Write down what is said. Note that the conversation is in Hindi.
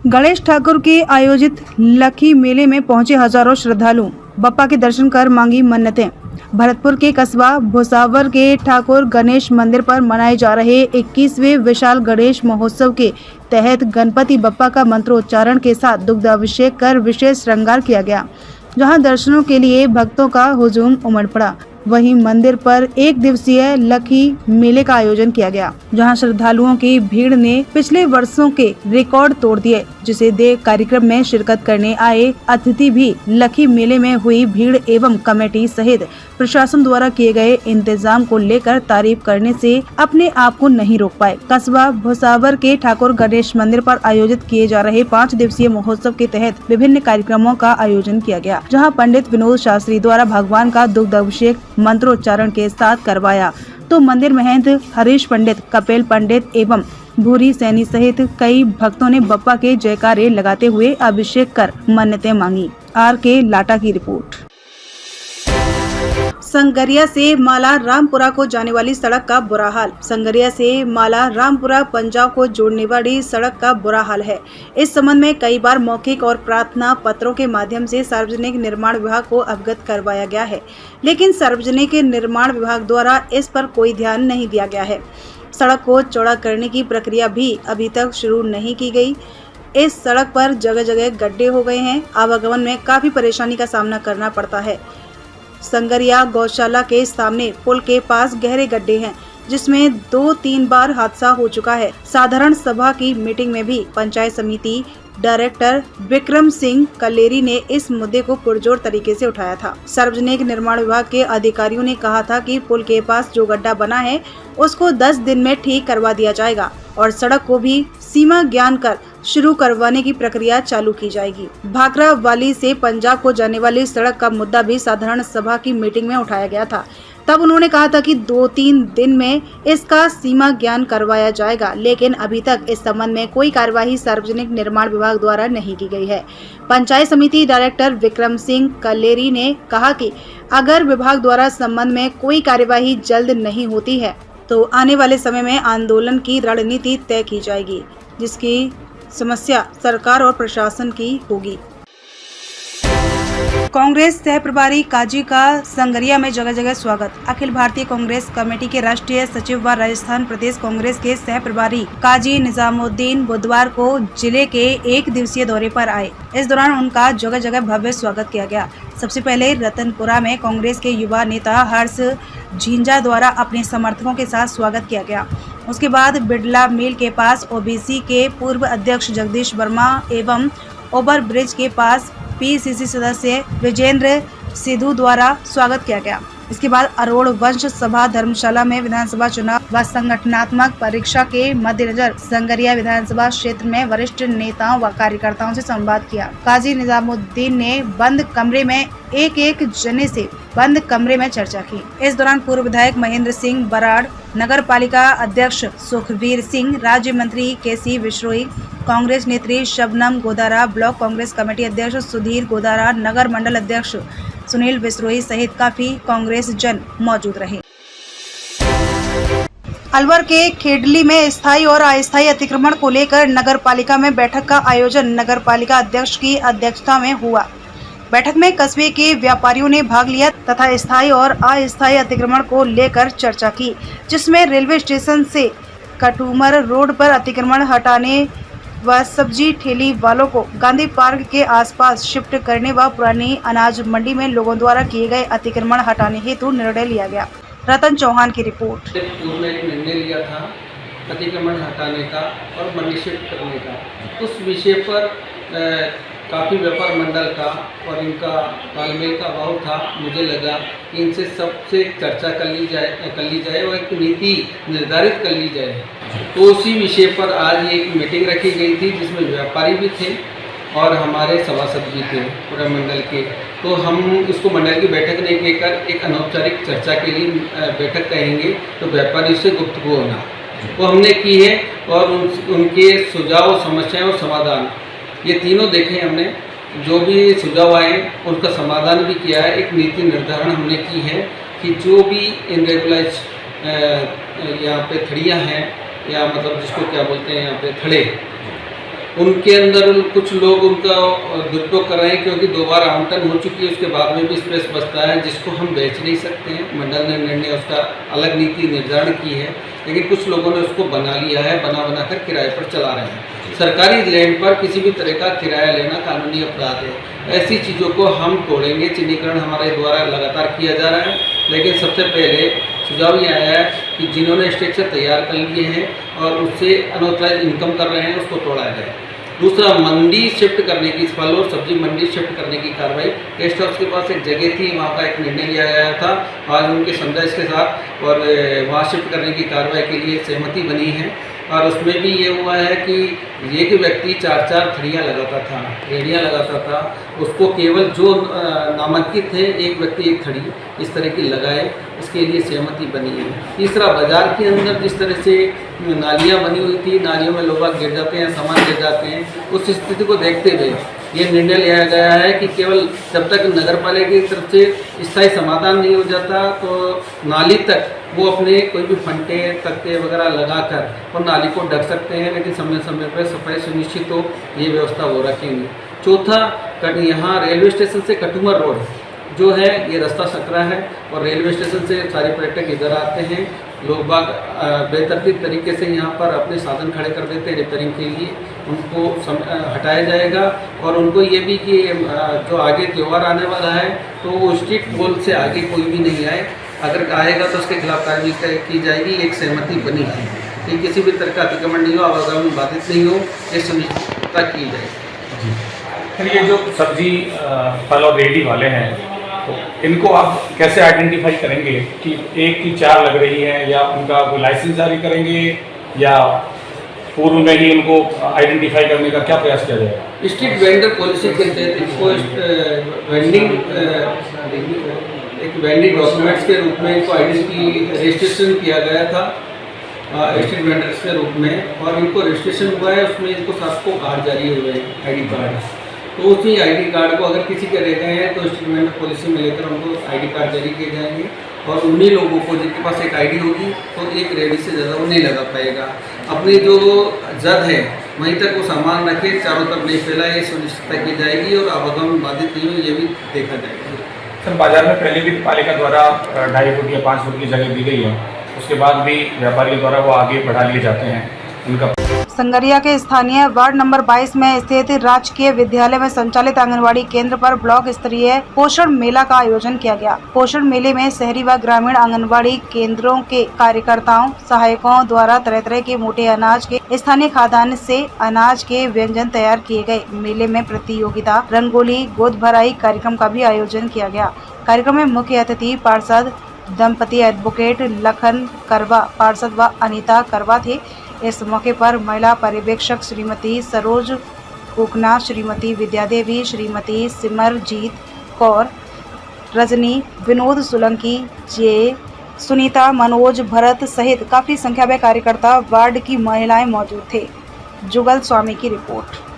गणेश ठाकुर के आयोजित लखी मेले में पहुंचे हजारों श्रद्धालु, बप्पा के दर्शन कर मांगी मन्नतें। भरतपुर के कस्बा भुसावर के ठाकुर गणेश मंदिर पर मनाए जा रहे 21वें विशाल गणेश महोत्सव के तहत गणपति बप्पा का मंत्रोच्चारण के साथ दुग्धाभिषेक कर विशेष श्रृंगार किया गया, जहां दर्शनों के लिए भक्तों का हुजूम उमड़ पड़ा। वहीं मंदिर पर एक दिवसीय लखी मेले का आयोजन किया गया, जहां श्रद्धालुओं की भीड़ ने पिछले वर्षों के रिकॉर्ड तोड़ दिए, जिसे देख कार्यक्रम में शिरकत करने आए अतिथि भी लखी मेले में हुई भीड़ एवं कमेटी सहित प्रशासन द्वारा किए गए इंतजाम को लेकर तारीफ करने से अपने आप को नहीं रोक पाए। कस्बा भुसावर के ठाकुर गणेश मंदिर पर आयोजित किए जा रहे 5 दिवसीय महोत्सव के तहत विभिन्न कार्यक्रमों का आयोजन किया गया, जहां पंडित विनोद शास्त्री द्वारा भगवान का दुग्धाभिषेक मंत्रोच्चारण के साथ करवाया, तो मंदिर महंत हरीश पंडित, कपिल पंडित एवं भूरी सैनी सहित कई भक्तों ने बप्पा के जयकारे लगाते हुए अभिषेक कर मन्नतें मांगी। RK लाटा की रिपोर्ट। संगरिया से माला रामपुरा को जाने वाली सड़क का बुरा हाल। संगरिया से माला रामपुरा पंजाब को जोड़ने वाली सड़क का बुरा हाल है। इस संबंध में कई बार मौखिक और प्रार्थना पत्रों के माध्यम से सार्वजनिक निर्माण विभाग को अवगत करवाया गया है, लेकिन सार्वजनिक निर्माण विभाग द्वारा इस पर कोई ध्यान नहीं दिया गया है। सड़क को चौड़ा करने की प्रक्रिया भी अभी तक शुरू नहीं की गई। इस सड़क पर जगह जगह गड्ढे हो गए हैं। आवागमन में काफी परेशानी का सामना करना पड़ता है। संगरिया गौशाला के सामने पुल के पास गहरे गड्ढे हैं, जिसमें 2-3 बार हादसा हो चुका है। साधारण सभा की मीटिंग में भी पंचायत समिति डायरेक्टर विक्रम सिंह कलेरी ने इस मुद्दे को पुरजोर तरीके से उठाया था। सार्वजनिक निर्माण विभाग के अधिकारियों ने कहा था कि पुल के पास जो गड्ढा बना है उसको 10 दिन में ठीक करवा दिया जाएगा और सड़क को भी सीमा ज्ञान कर शुरू करवाने की प्रक्रिया चालू की जाएगी। भाखरा वाली से पंजाब को जाने वाली सड़क का मुद्दा भी साधारण सभा की मीटिंग में उठाया गया था। तब उन्होंने कहा था कि 2-3 दिन में इसका सीमा ज्ञान करवाया जाएगा, लेकिन अभी तक इस संबंध में कोई कार्यवाही सार्वजनिक निर्माण विभाग द्वारा नहीं की गई है। पंचायत समिति डायरेक्टर विक्रम सिंह कलेरी ने कहा कि अगर विभाग द्वारा संबंध में कोई कार्यवाही जल्द नहीं होती है तो आने वाले समय में आंदोलन की रणनीति तय की जाएगी, जिसकी समस्या सरकार और प्रशासन की होगी। कांग्रेस सह प्रभारी काजी का संगरिया में जगह जगह स्वागत। अखिल भारतीय कांग्रेस कमेटी के राष्ट्रीय सचिव व राजस्थान प्रदेश कांग्रेस के सह प्रभारी काजी निजामुद्दीन बुधवार को जिले के 1 दिवसीय दौरे पर आए। इस दौरान उनका जगह जगह भव्य स्वागत किया गया। सबसे पहले रतनपुरा में कांग्रेस के युवा नेता हर्ष झिंझा द्वारा अपने समर्थकों के साथ स्वागत किया गया। उसके बाद बिड़ला मिल के पास ओबीसी के पूर्व अध्यक्ष जगदीश वर्मा एवं ओवर ब्रिज के पास PCC सदस्य विजेंद्र सिद्धू द्वारा स्वागत किया गया। इसके बाद अरोड़ वंश सभा धर्मशाला में विधानसभा चुनाव व संगठनात्मक परीक्षा के मद्देनजर संगरिया विधानसभा क्षेत्र में वरिष्ठ नेताओं व कार्यकर्ताओं से संवाद किया। काजी निजामुद्दीन ने बंद कमरे में एक जने से बंद कमरे में चर्चा की। इस दौरान पूर्व विधायक महेंद्र सिंह बराड़, नगर पालिका अध्यक्ष सुखबीर सिंह, राज्य मंत्री KC विश्रोई, कांग्रेस नेत्री शबनम गोदारा, ब्लॉक कांग्रेस कमेटी अध्यक्ष सुधीर गोदारा, नगर मंडल अध्यक्ष सुनील विश्रोई सहित काफी कांग्रेस जन मौजूद रहे। अलवर के खेडली में स्थायी और अस्थायी अतिक्रमण को लेकर नगर पालिका में बैठक का आयोजन नगर पालिका अध्यक्ष की अध्यक्षता में हुआ। बैठक में कस्बे के व्यापारियों ने भाग लिया तथा स्थायी और अस्थायी अतिक्रमण को लेकर चर्चा की, जिसमें रेलवे स्टेशन से कटुमर रोड पर अतिक्रमण हटाने व सब्जी ठेली वालों को गांधी पार्क के आसपास शिफ्ट करने व पुरानी अनाज मंडी में लोगों द्वारा किए गए अतिक्रमण हटाने हेतु निर्णय लिया गया। रतन चौहान की रिपोर्ट। पूर्व में एक निर्णय लिया था अतिक्रमण हटाने का और मंडी शिफ्ट करने का। उस विषय पर काफ़ी व्यापार मंडल का और इनका तालमेल का अभाव था। मुझे लगा कि इनसे सबसे चर्चा कर ली जाए और एक नीति निर्धारित कर ली जाए। तो उसी विषय पर आज एक मीटिंग रखी गई थी, जिसमें व्यापारी भी थे और हमारे सभासद भी थे पूरा मंडल के। तो हम इसको मंडल की बैठक नहीं कहकर एक अनौपचारिक चर्चा के लिए बैठक कहेंगे, तो व्यापारी से गुफ्तगू होना वो हमने की है और उनके सुझाव, समस्याएं और समाधान ये तीनों देखे हमने। जो भी सुझाव आए उनका समाधान भी किया है। एक नीति निर्धारण हमने की है कि जो भी इनरेगुलाइज यहाँ पे थड़ियाँ हैं या मतलब जिसको क्या बोलते हैं यहाँ पे थड़े, उनके अंदर कुछ लोग उनका दुरुपयोग कर रहे हैं, क्योंकि 2 बार आवंटन हो चुकी है, उसके बाद में भी स्पेस बचता है जिसको हम बेच नहीं सकते हैं। मंडल ने निर्णय उसका अलग नीति निर्धारण की है, लेकिन कुछ लोगों ने उसको बना लिया है, बना कर किराए पर चला रहे हैं। सरकारी लैंड पर किसी भी तरह का किराया लेना कानूनी अपराध है। ऐसी चीज़ों को हम तोड़ेंगे। चिन्हीकरण हमारे द्वारा लगातार किया जा रहा है, लेकिन सबसे पहले सुझाव ये आया है कि जिन्होंने स्ट्रक्चर तैयार कर लिए हैं और उससे अनऑथराइज इनकम कर रहे हैं, उसको तोड़ा जाए। दूसरा, मंडी शिफ्ट करने की, फल और सब्जी मंडी शिफ्ट करने की कार्रवाई। गेस्ट हाउस के पास एक जगह थी, वहाँ का एक निर्णय लिया गया था आज उनके समझाइश के साथ, और वहाँ शिफ्ट करने की कार्रवाई के लिए सहमति बनी है। और उसमें भी ये हुआ है कि एक व्यक्ति 4-4 थड़ियाँ लगाता था, रेडियाँ लगाता था, उसको केवल जो नामांकित थे, एक व्यक्ति एक थड़ी इस तरह की लगाए, इसके लिए सहमति बनी है। तीसरा, बाजार के अंदर जिस तरह से नालियाँ बनी हुई थी, नालियों में लोग गिर जाते हैं, सामान गिर जाते हैं, उस स्थिति को देखते हुए ये निर्णय लिया गया है कि केवल जब तक नगर पालिका की तरफ से स्थायी समाधान नहीं हो जाता, तो नाली तक वो अपने कोई भी फंटे तख्ते वगैरह लगाकर और नाली को ढक सकते हैं, लेकिन समय समय पर सफाई सुनिश्चित हो, ये व्यवस्था वो रखेंगे। चौथा, यहाँ रेलवे स्टेशन से कटुमर रोड जो है, ये रास्ता सकरा है और रेलवे स्टेशन से सारे पर्यटक इधर आते हैं। लोग बाग बेतरतीब तरीके से यहाँ पर अपने साधन खड़े कर देते हैं रिपेयरिंग के लिए, उनको हटाया जाएगा। और उनको ये भी कि जो आगे त्यौहार आने वाला है, तो वो स्ट्रीट पोल से आगे कोई भी नहीं आए, अगर आएगा तो उसके खिलाफ कार्रवाई की जाएगी। एक सहमति बनी है कि किसी भी तरह का अतिक्रमण नहीं हो, आवागमन बाधित नहीं हो, ये सुनिश्चितता की जाएगी। फिर ये जो सब्जी फल और रेहड़ी वाले हैं, तो इनको आप कैसे आइडेंटिफाई करेंगे कि एक की 4 लग रही है, या उनका कोई लाइसेंस जारी करेंगे, या पूर्व में ही उनको आइडेंटिफाई करने का क्या प्रयास किया जाएगा? स्ट्रीट वेंडर पॉलिसी के तहत इनको वेंडिंग डॉक्यूमेंट्स के रूप में इनको आइडेंटिटी रजिस्ट्रेशन किया गया था स्ट्रीट वेंडर्स के रूप में, और इनको रजिस्ट्रेशन हुआ है, उसमें इनको सबको कार्ड जारी हुए हैं, ID कार्ड। तो उसी ID कार्ड को अगर किसी के रह गए हैं, तो स्ट्रीट वेंडर पॉलिसी में लेकर उनको ID कार्ड जारी किए जाएंगे, और उन्हीं लोगों को जिनके पास एक ID होगी, तो एक रेडी से ज़्यादा वो नहीं लगा पाएगा। अपनी जो जद है वहीं तक वो सामान रखे, चारों तरफ नहीं फैलाए, ये सुनिश्चितता की जाएगी, और आवागमन बाधित नहीं हो, ये भी देखा जाएगा। सर, बाजार में पहले भी पालिका द्वारा 2.5 फुट या 5 फुट की जगह दी गई है, उसके बाद भी व्यापारियों द्वारा वो आगे बढ़ा लिए जाते हैं उनका। संगरिया के स्थानीय वार्ड नंबर 22 में स्थित राजकीय विद्यालय में संचालित आंगनवाड़ी केंद्र पर ब्लॉक स्तरीय पोषण मेला का आयोजन किया गया। पोषण मेले में शहरी व ग्रामीण आंगनवाड़ी केंद्रों के कार्यकर्ताओं सहायकों द्वारा तरह तरह के मोटे अनाज के स्थानीय खाद्यान्न से अनाज के व्यंजन तैयार किए गए। मेले में प्रतियोगिता, रंगोली, गोद भराई कार्यक्रम का भी आयोजन किया गया। कार्यक्रम में मुख्य अतिथि पार्षद दंपति एडवोकेट लखन करवा पार्षद व अनीता करवा थे। इस मौके पर महिला पर्यवेक्षक श्रीमती सरोज कुकना, श्रीमती विद्यादेवी, श्रीमती सिमरजीत कौर, रजनी, विनोद सोलंकी, जे सुनीता, मनोज, भरत सहित काफी संख्या में कार्यकर्ता वार्ड की महिलाएं मौजूद थे। जुगल स्वामी की रिपोर्ट।